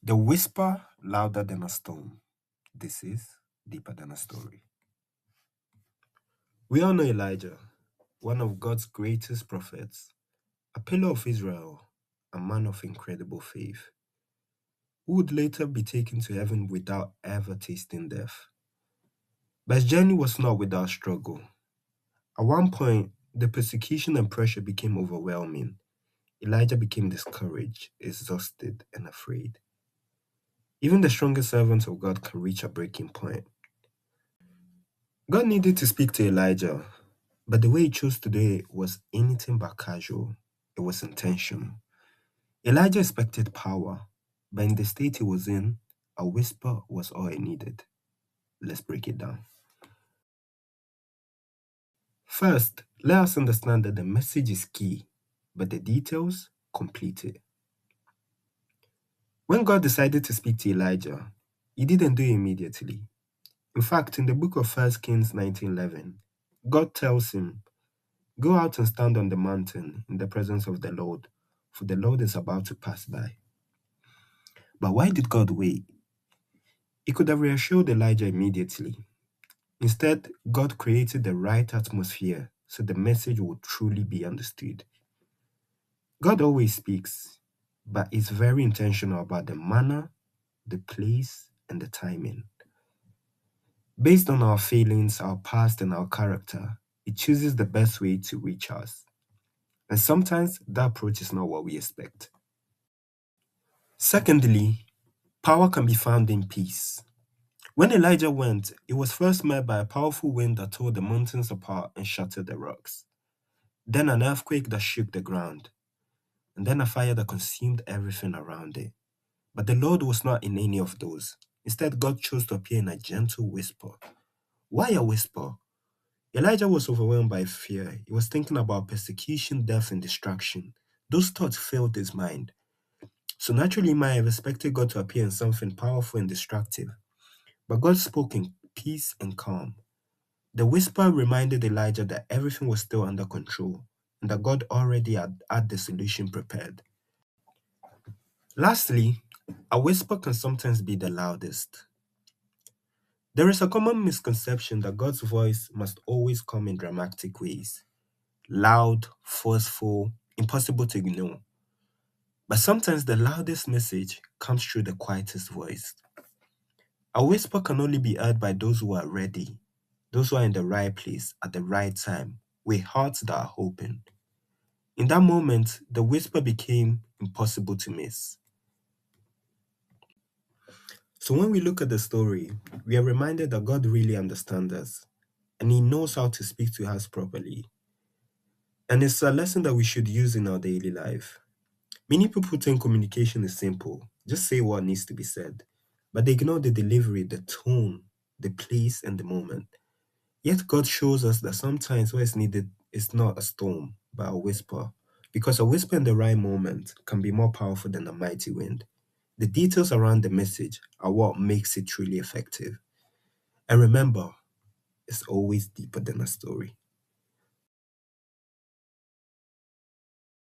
The whisper louder than a storm. This is deeper than a story. We all know Elijah, one of God's greatest prophets, a pillar of Israel, a man of incredible faith, who would later be taken to heaven without ever tasting death. But his journey was not without struggle. At one point, the persecution and pressure became overwhelming. Elijah became discouraged, exhausted, and afraid. Even the strongest servants of God can reach a breaking point. God needed to speak to Elijah, but the way he chose to do it was anything but casual. It was intentional. Elijah expected power, but in the state he was in, a whisper was all he needed. Let's break it down. First, let us understand that the message is key, but the details complete it. When God decided to speak to Elijah, he didn't do it immediately. In fact, in the book of 1 Kings 19:11, God tells him, "Go out and stand on the mountain in the presence of the Lord, for the Lord is about to pass by." But why did God wait? He could have reassured Elijah immediately. Instead, God created the right atmosphere so the message would truly be understood. God always speaks, but is very intentional about the manner, the place, and the timing. Based on our feelings, our past, and our character, it chooses the best way to reach us. And sometimes that approach is not what we expect. Secondly, power can be found in peace. When Elijah went, he was first met by a powerful wind that tore the mountains apart and shattered the rocks. Then an earthquake that shook the ground. And then a fire that consumed everything around it. But the Lord was not in any of those. Instead, God chose to appear in a gentle whisper. Why a whisper? Elijah was overwhelmed by fear. He was thinking about persecution, death, and destruction. Those thoughts filled his mind. So naturally, he might have expected God to appear in something powerful and destructive. But God spoke in peace and calm. The whisper reminded Elijah that everything was still under control and that God already had the solution prepared. Lastly, a whisper can sometimes be the loudest. There is a common misconception that God's voice must always come in dramatic ways loud, forceful, impossible to ignore. But sometimes the loudest message comes through the quietest voice. A whisper can only be heard by those who are ready, those who are in the right place at the right time, with hearts that are open. In that moment, the whisper became impossible to miss. So when we look at the story, we are reminded that God really understands us and He knows how to speak to us properly. And it's a lesson that we should use in our daily life. Many people think communication is simple, just say what needs to be said, but they ignore the delivery, the tone, the place, and the moment. Yet God shows us that sometimes what is needed is not a storm, but a whisper, because a whisper in the right moment can be more powerful than a mighty wind. The details around the message are what makes it truly effective. And remember, it's always deeper than a story.